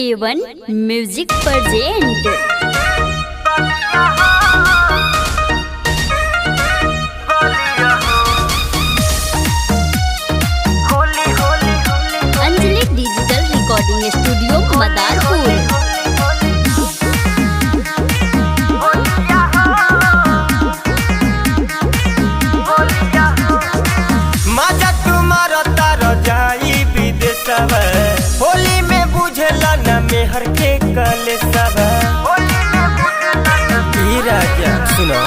A1 music present. Anjali digital recording studio Madarpur. Holi में बुझला न मेहर के कले सब राजा सुनो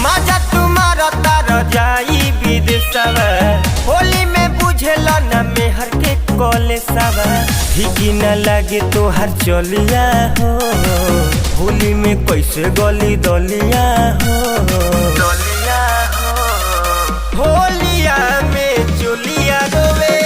मजा तुम्हारा तार जाई विदेश होली में बुझला न मेहर के कले सब ठीक न लगे तो हर चलिया हो होली में कैसे गली दलिया हो होलिया में चलिया रोवे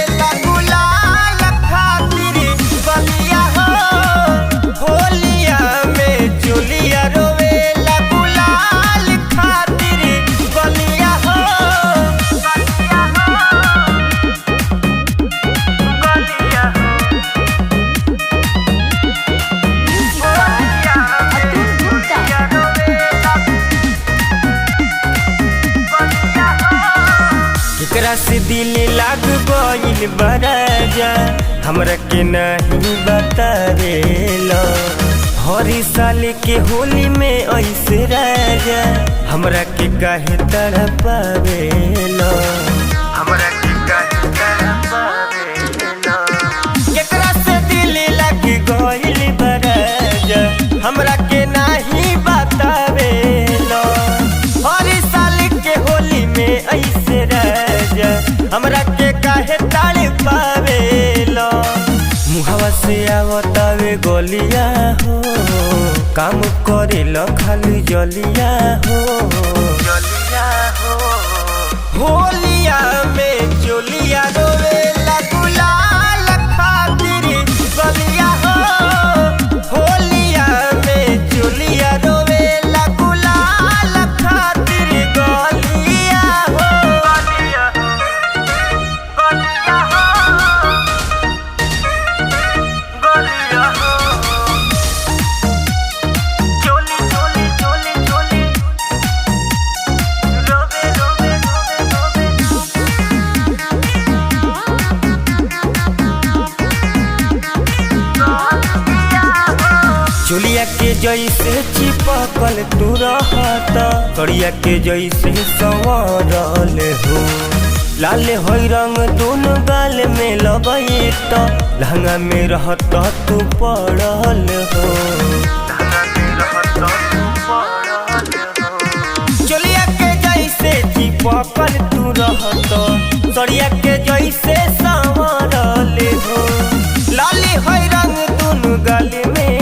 से दिल लाग गइल बराजा हमरा के नहीं बता रेला हरी साल के होली में ऐसे राजा हमरा के काहे तड़पावेला हमरा के काहे तड़पावेला केकरा से दिल लाग गइल बराजा हमरा के नहीं बतावेला हरी साल के होली में ऐसे राजा हमरा के काहे ताली पावेला मुहावा से आवतावे गलिया हो काम करेला खाली जलिया हो होलिया में चलिया रोवेला गुलाल खातिर गलिया हो होलिया में चलिया रोवेला गुलाल खातिर गलिया हो चोलिया के जैसे चिपकल तू रहत करिया के जैसे संवरल हो लाल हो रंग दोनों गाल में लगैत लहंगा में रहत तू पड़ल हो चोलिया के जैसे चिपकल तू रहत करिया के जैसे संवरल हो लाल हो रंग दोनों गाल में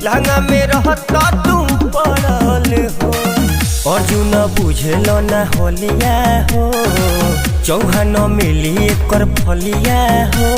लहंगा में रहता तुम पड़ल हो अर्जुन बुझल न होलिया हो चौहान मिली एकर फलिया हो।